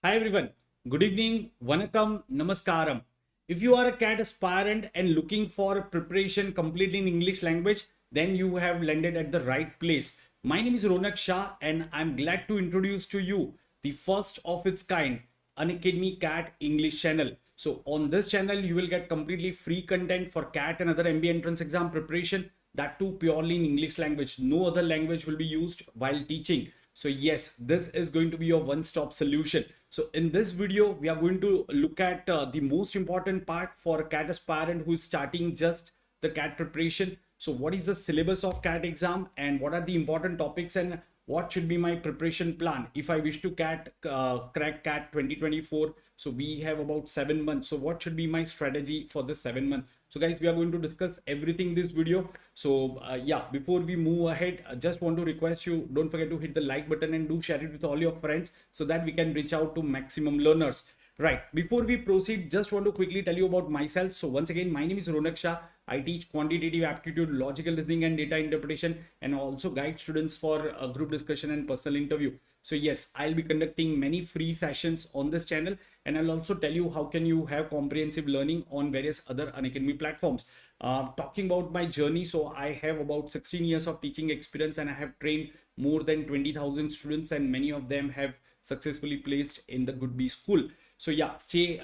Hi everyone. Good evening. Vanakkam. Namaskaram. If you are a CAT aspirant and looking for preparation completely in English language, then you have landed at the right place. My name is Ronak Shah and I'm glad to introduce to you the first of its kind Unacademy CAT English channel. So on this channel, you will get completely free content for CAT and other MBA entrance exam preparation, that too purely in English language. No other language will be used while teaching. So yes, this is going to be your one-stop solution. So in this video, we are going to look at the most important part for a CAT aspirant who is starting just the CAT preparation. So what is the syllabus of CAT exam and what are the important topics and what should be my preparation plan if I wish to crack CAT 2024. So we have about 7 months. So what should be my strategy for this 7 months? So guys, we are going to discuss everything in this video. So yeah, before we move ahead, I just want to request you, don't forget to hit the like button and do share it with all your friends so that we can reach out to maximum learners. Right, before we proceed, just want to quickly tell you about myself. So once again, my name is Ronak Shah. I teach quantitative aptitude, logical reasoning and data interpretation, and also guide students for a group discussion and personal interview. So yes, I'll be conducting many free sessions on this channel, and I'll also tell you how can you have comprehensive learning on various other Unacademy platforms. Talking about my journey, so I have about 16 years of teaching experience and I have trained more than 20,000 students, and many of them have successfully placed in the Good Bee school. So yeah, stay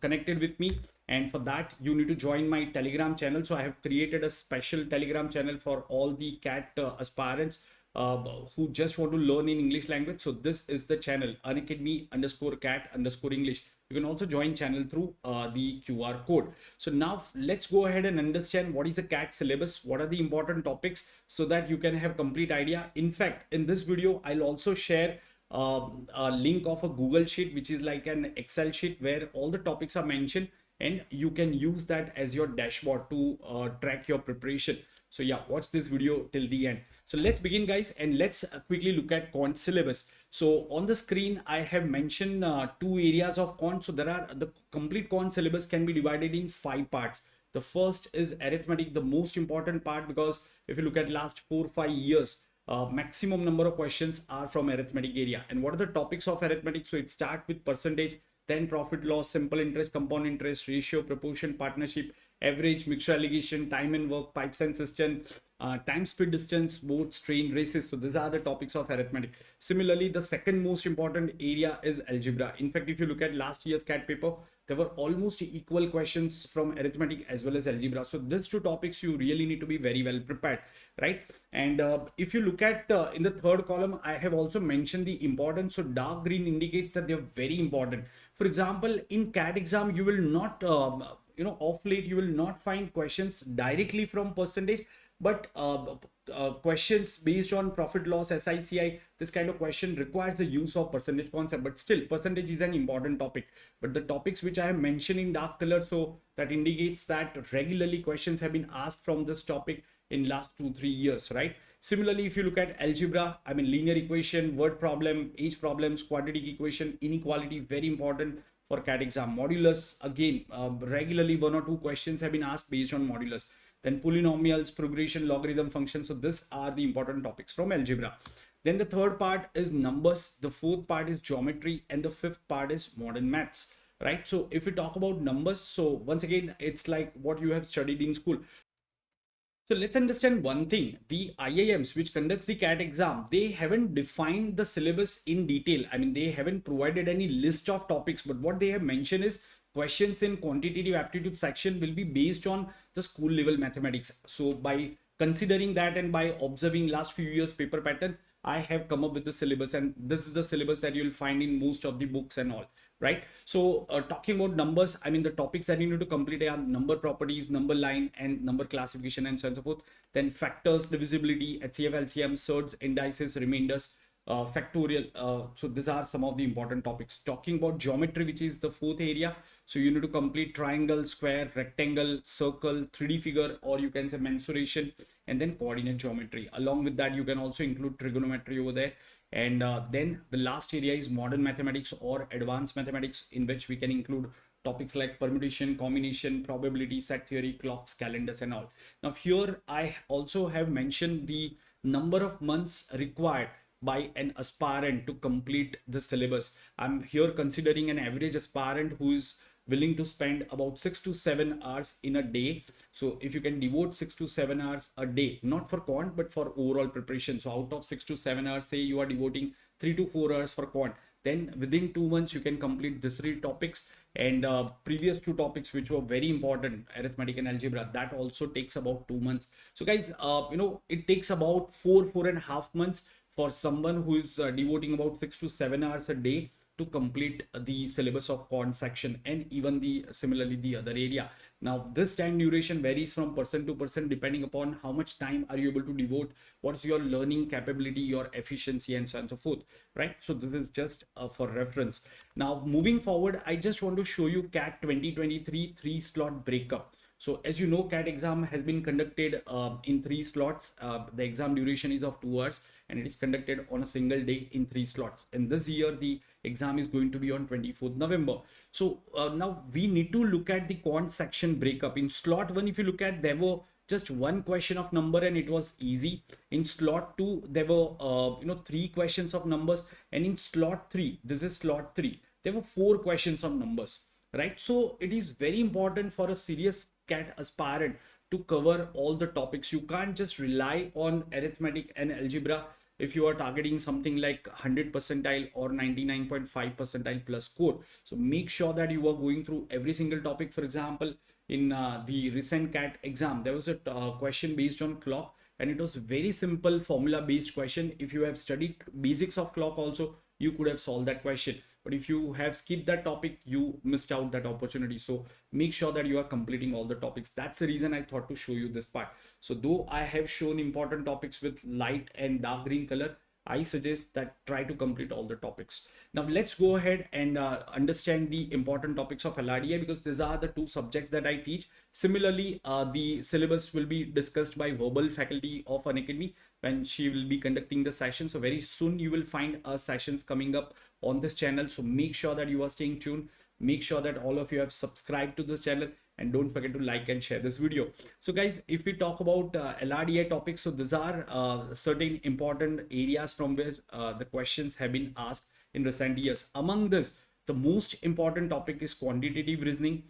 connected with me, and for that you need to join my Telegram channel. So I have created a special Telegram channel for all the CAT aspirants uh, who just want to learn in English language. So this is the channel Unacademy_CAT_English. You can also join channel through the QR code. So now let's go ahead and understand what is the CAT syllabus, what are the important topics, so that you can have complete idea. In fact, in this video I'll also share a link of a Google sheet, which is like an Excel sheet where all the topics are mentioned, and you can use that as your dashboard to track your preparation. So yeah, watch this video till the end. So let's begin guys, and let's quickly look at quant syllabus. So on the screen I have mentioned two areas of quant. So there are the complete quant syllabus can be divided in 5 parts. The first is arithmetic, the most important part, because if you look at last 4 5 years, maximum number of questions are from arithmetic area. And what are the topics of arithmetic? So it starts with percentage, then profit loss, simple interest, compound interest, ratio, proportion, partnership, average, mixture allegation, time and work, pipes and system, time, speed, distance, boat, strain, races. So these are the topics of arithmetic. Similarly, the second most important area is algebra. In fact, if you look at last year's CAT paper, there were almost equal questions from arithmetic as well as algebra. So these two topics you really need to be very well prepared, right? And if you look at in the third column, I have also mentioned the importance. So dark green indicates that they're very important. For example, in CAT exam, you will not off late you will not find questions directly from percentage, but questions based on profit loss, SICI. This kind of question requires the use of percentage concept, but still percentage is an important topic. But the topics which I have mentioned in dark color, so that indicates that regularly questions have been asked from this topic in last 2 3 years, right? Similarly, if you look at algebra, I mean linear equation, word problem, age problems, quadratic equation, inequality, very important for CAT exam. Modulus, again, regularly 1 or 2 questions have been asked based on modulus. Then polynomials, progression, logarithm function. So these are the important topics from algebra. Then the third part is numbers, the fourth part is geometry, and the fifth part is modern maths, right? So if we talk about numbers, so once again, it's like what you have studied in school. So let's understand one thing. The IIMs which conducts the CAT exam, they haven't defined the syllabus in detail. I mean, they haven't provided any list of topics, but what they have mentioned is questions in quantitative aptitude section will be based on the school level mathematics. So by considering that and by observing last few years paper pattern, I have come up with the syllabus, and this is the syllabus that you'll find in most of the books and all, right? So talking about numbers, I mean the topics that you need to complete are number properties, number line, and number classification, and so on and so forth. Then factors, divisibility, HCF, LCM, surds, indices, remainders, factorial. So these are some of the important topics. Talking about geometry, which is the fourth area, so you need to complete triangle, square, rectangle, circle, 3D figure, or you can say mensuration, and then coordinate geometry. Along with that, you can also include trigonometry over there. And then the last area is modern mathematics or advanced mathematics, in which we can include topics like permutation, combination, probability, set theory, clocks, calendars, and all. Now here I also have mentioned the number of months required by an aspirant to complete the syllabus. I'm here considering an average aspirant who is willing to spend about 6 to 7 hours in a day. So if you can devote 6 to 7 hours a day, not for quant but for overall preparation, so out of 6 to 7 hours, say you are devoting 3 to 4 hours for quant, then within 2 months you can complete these three topics. And previous two topics which were very important, arithmetic and algebra, that also takes about 2 months. So guys, it takes about 4.5 months for someone who is devoting about 6 to 7 hours a day to complete the syllabus of quant section, and even the similarly the other area. Now this time duration varies from person to person depending upon how much time are you able to devote, what's your learning capability, your efficiency, and so on and so forth, right? So this is just for reference. Now moving forward, I just want to show you CAT 2023 3-slot breakup. So as you know, CAT exam has been conducted in 3 slots. The exam duration is of 2 hours, and it is conducted on a single day in 3 slots. And this year, the exam is going to be on 24th November. So now we need to look at the quant section breakup. In slot 1, if you look at, there were just one question of number and it was easy. In slot 2, there were 3 questions of numbers, and in slot 3, this is slot 3, there were 4 questions of numbers, right? So it is very important for a serious CAT aspirant to cover all the topics. You can't just rely on arithmetic and algebra if you are targeting something like 100 percentile or 99.5 percentile plus score. So make sure that you are going through every single topic. For example, in the recent CAT exam, there was a question based on clock, and it was very simple formula based question. If you have studied basics of clock also, you could have solved that question. But if you have skipped that topic, you missed out that opportunity. So make sure that you are completing all the topics. That's the reason I thought to show you this part. So though I have shown important topics with light and dark green color, I suggest that try to complete all the topics. Now let's go ahead and understand the important topics of LRDI, because these are the two subjects that I teach. Similarly, the syllabus will be discussed by verbal faculty of Unacademy when she will be conducting the session. So very soon you will find sessions coming up on this channel. So make sure that you are staying tuned. Make sure that all of you have subscribed to this channel, and don't forget to like and share this video. So guys, if we talk about LRDI topics, so these are certain important areas from where the questions have been asked in recent years. Among this, the most important topic is quantitative reasoning.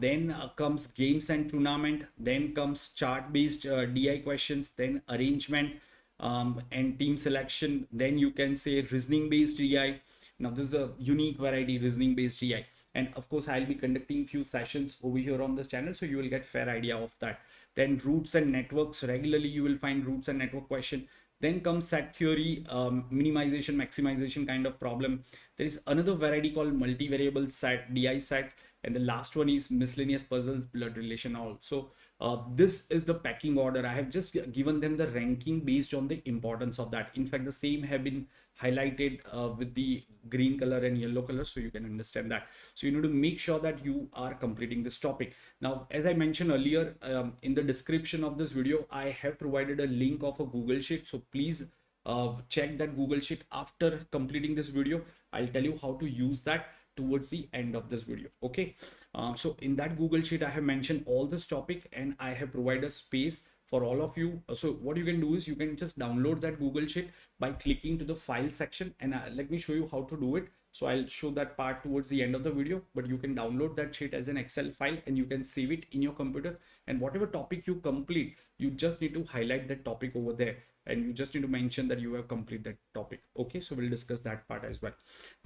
Then comes games and tournament. Then comes chart based DI questions. Then arrangement and team selection. Then you can say reasoning based DI. Now this is a unique variety, reasoning based DI. And of course, I'll be conducting few sessions over here on this channel, so you will get fair idea of that. Then roots and networks. Regularly you will find roots and network question. Then comes set theory, minimization, maximization kind of problem. There is another variety called multivariable set, DI sets. And the last one is miscellaneous puzzles, blood relation, all. So this is the packing order. I have just given them the ranking based on the importance of that. In fact, the same have been highlighted with the green color and yellow color, so you can understand that. So you need to make sure that you are completing this topic. Now, as I mentioned earlier, in the description of this video, I have provided a link of a Google Sheet. So please check that Google Sheet after completing this video. I'll tell you how to use that towards the end of this video. Okay, so in that Google Sheet, I have mentioned all this topic, and I have provided a space for all of you. So what you can do is you can just download that Google Sheet by clicking to the file section, and let me show you how to do it. So I'll show that part towards the end of the video, but you can download that sheet as an Excel file and you can save it in your computer, and whatever topic you complete, you just need to highlight that topic over there, and you just need to mention that you have completed that topic. Okay, so we'll discuss that part as well.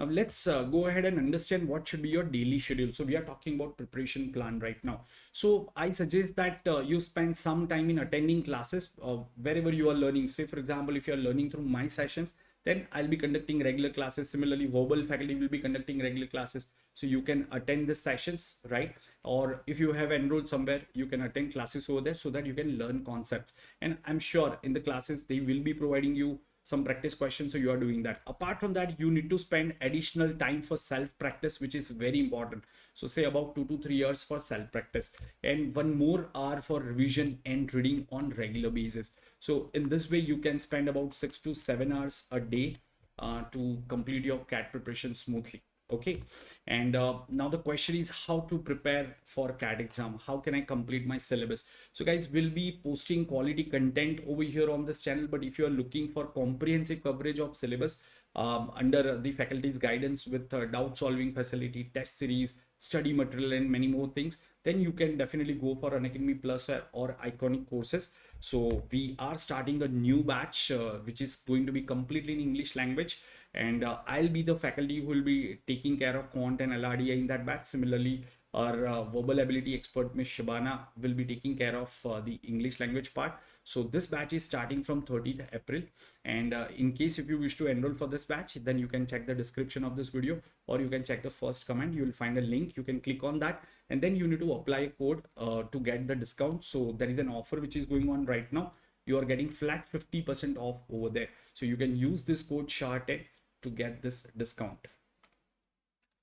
Now let's go ahead and understand what should be your daily schedule. So we are talking about preparation plan right now. So I suggest that you spend some time in attending classes wherever you are learning. Say for example, if you are learning through my sessions, then I'll be conducting regular classes. Similarly, verbal faculty will be conducting regular classes, so you can attend the sessions, right? Or if you have enrolled somewhere, you can attend classes over there so that you can learn concepts. And I'm sure in the classes they will be providing you some practice questions, so you are doing that. Apart from that, you need to spend additional time for self practice, which is very important. So say about 2 to 3 hours for self practice, and 1 more hour for revision and reading on regular basis. So in this way, you can spend about 6 to 7 hours a day to complete your CAT preparation smoothly. Okay. And now the question is how to prepare for CAT exam. How can I complete my syllabus? So guys, we'll be posting quality content over here on this channel, but if you are looking for comprehensive coverage of syllabus under the faculty's guidance with doubt solving facility, test series, study material, and many more things, then you can definitely go for Unacademy Plus or Iconic courses. So we are starting a new batch which is going to be completely in English language, and I'll be the faculty who will be taking care of quant and LRDI in that batch. Similarly, our verbal ability expert Miss Shabana will be taking care of the English language part. So this batch is starting from 30th April, and in case if you wish to enroll for this batch, then you can check the description of this video, or you can check the first comment. You will find a link, you can click on that, and then you need to apply a code to get the discount. So there is an offer which is going on right now. You are getting flat 50% off over there, so you can use this code SHAH10 to get this discount.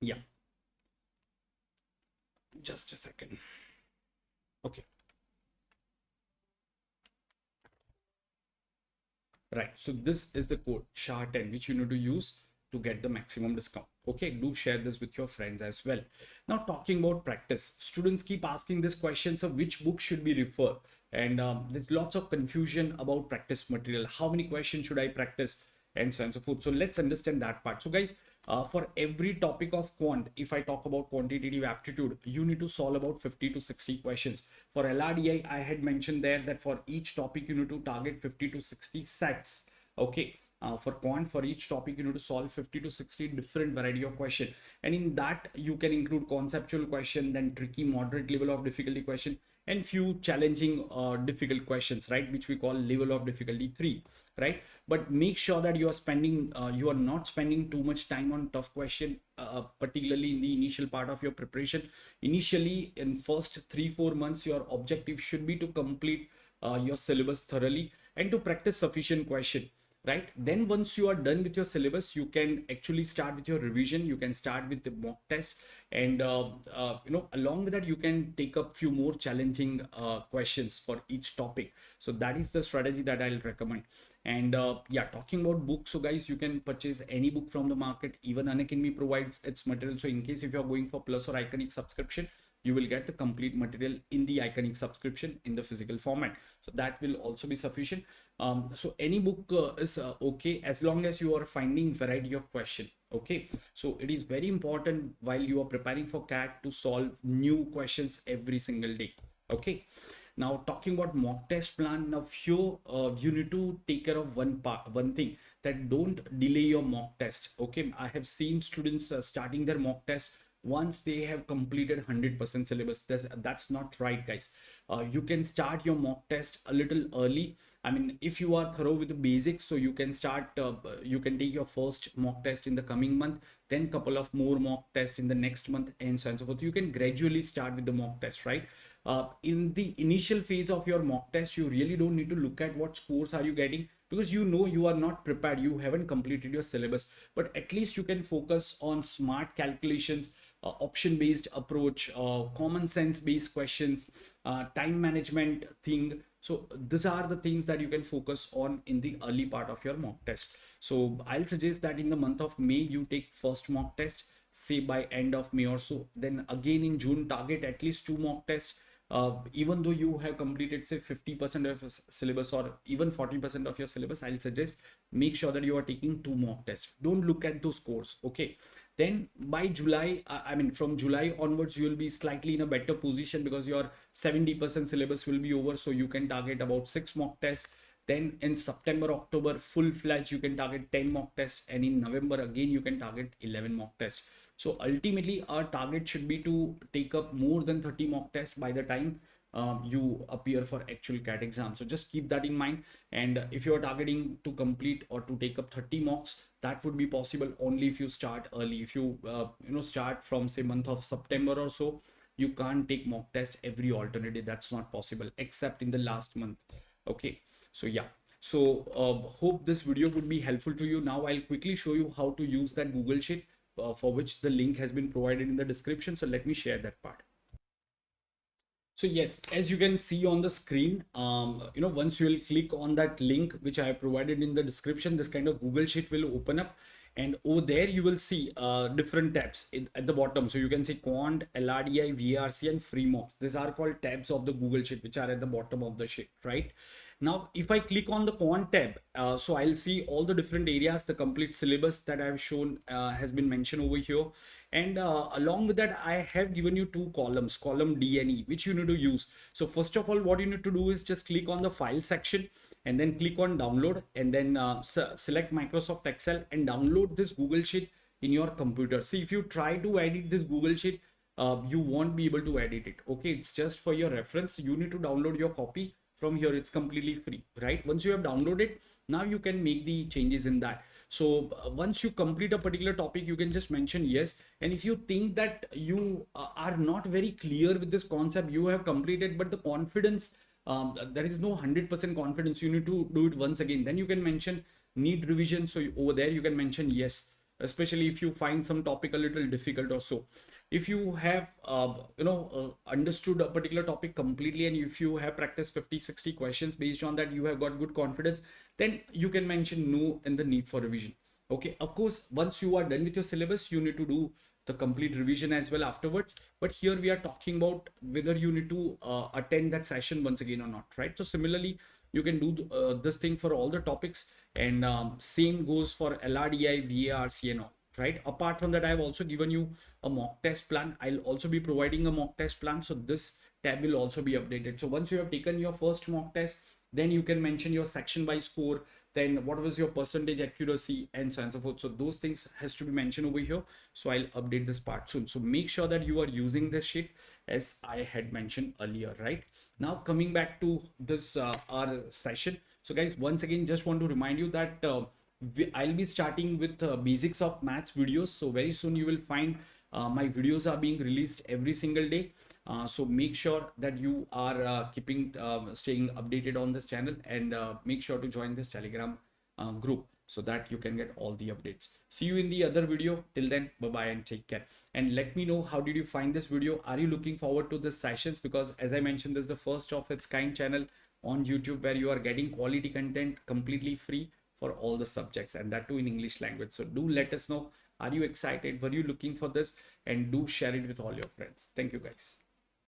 Yeah, just a second. Okay, right, so this is the code SHAH10 which you need to use to get the maximum discount. Okay, do share this with your friends as well. Now talking about practice, students keep asking this questions of which book should be referred, and there's lots of confusion about practice material. How many questions should I practice, and so on and so forth. So let's understand that part. So guys, for every topic of quant, if I talk about quantitative aptitude, you need to solve about 50 to 60 questions. For LRDI, I had mentioned there that for each topic you need to target 50 to 60 sets. Okay. For quant, for each topic you need to solve 50 to 60 different variety of question, and in that you can include conceptual question, then tricky moderate level of difficulty question, and few challenging difficult questions, right, which we call level of difficulty 3, right? But make sure that you are spending you are not spending too much time on tough question, particularly in the initial part of your preparation. Initially, in first 3-4 months, your objective should be to complete your syllabus thoroughly and to practice sufficient question, right? Then once you are done with your syllabus, you can actually start with your revision. You can start with the mock test, and along with that you can take up few more challenging questions for each topic. So that is the strategy that I'll recommend. And yeah, talking about books, so guys, you can purchase any book from the market. Even Unacademy provides its material. So in case if you're going for Plus or Iconic subscription, you will get the complete material in the Iconic subscription in the physical format. So that will also be sufficient. So any book is okay, as long as you are finding variety of question. Okay, so it is very important while you are preparing for CAT to solve new questions every single day. Okay, now talking about mock test plan, now here you need to take care of one thing, that don't delay your mock test. Okay, I have seen students starting their mock test once they have completed 100% syllabus. That's not right, guys. You can start your mock test a little early. I mean, if you are thorough with the basics, so you can start you can take your first mock test in the coming month, then couple of more mock tests in the next month, and so on and so forth. You can gradually start with the mock test, right? In the initial phase of your mock test, you really don't need to look at what scores are you getting, because you know you are not prepared, you haven't completed your syllabus. But at least you can focus on smart calculations, option based approach, common sense based questions, time management thing. So these are the things that you can focus on in the early part of your mock test. So I'll suggest that in the month of May you take first mock test, say by end of May or so. Then again in June target at least 2 mock tests. Even though you have completed say 50% of your syllabus or even 40% of your syllabus, I'll suggest make sure that you are taking 2 mock tests. Don't look at those scores. Okay, then by July, I mean from July onwards, you will be slightly in a better position because your 70% syllabus will be over, so you can target about 6 mock tests. Then in September, October, full-fledged, you can target 10 mock tests, and in November again you can target 11 mock tests. So ultimately our target should be to take up more than 30 mock tests by the time you appear for actual CAT exam. So just keep that in mind. And if you're targeting to complete or to take up 30 mocks, that would be possible only if you start early. If you start from say month of September or so, you can't take mock test every alternate day. That's not possible except in the last month. Okay, so yeah. So hope this video would be helpful to you. Now I'll quickly show you how to use that Google Sheet for which the link has been provided in the description. So let me share that part. So yes, as you can see on the screen, once you will click on that link which I have provided in the description, this kind of Google Sheet will open up. and over there you will see different tabs at the bottom. So you can see quant, LRDI, VRC, and free mocks. These are called tabs of the Google Sheet, which are at the bottom of the sheet, right? Now if I click on the quant tab, so I'll see all the different areas. The complete syllabus that I've shown has been mentioned over here, and along with that I have given you two columns, column D and E, which you need to use. So first of all, what you need to do is just click on the file section and then click on download, and then select Microsoft Excel and download this Google Sheet in your computer. See, if you try to edit this Google Sheet, you won't be able to edit it. Okay, it's just for your reference. You need to download your copy from here. It's completely free, right? Once you have downloaded, now you can make the changes in that. So once you complete a particular topic, you can just mention yes. And if you think that you are not very clear with this concept, you have completed but the confidence, there is no 100% confidence, you need to do it once again, then you can mention need revision. So over there you can mention yes, especially if you find some topic a little difficult or so. If you have understood a particular topic completely, and if you have practiced 50-60 questions, based on that you have got good confidence, then you can mention no in the need for revision. Okay, of course, once you are done with your syllabus, you need to do the complete revision as well afterwards. But here we are talking about whether you need to attend that session once again or not, right? So similarly, you can do this thing for all the topics, and same goes for LRDI, VARC and all, right? Apart from that, I have also given you a mock test plan. I'll also be providing a mock test plan, so this tab will also be updated. So once you have taken your first mock test, then you can mention your section by score, then what was your percentage accuracy, and so on and so forth. So those things has to be mentioned over here. So I'll update this part soon. So make sure that you are using this sheet as I had mentioned earlier, right? Now coming back to this our session. So guys, once again, just want to remind you that I'll be starting with basics of maths videos. So very soon you will find my videos are being released every single day. So make sure that you are staying updated on this channel, and make sure to join this Telegram group so that you can get all the updates. See you in the other video. Till then, bye bye and take care. And let me know, how did you find this video? Are you looking forward to this sessions? Because as I mentioned, this is the first of its kind channel on YouTube where you are getting quality content completely free for all the subjects, and that too in English language. So do let us know, are you excited? Were you looking for this? And do share it with all your friends. Thank you guys.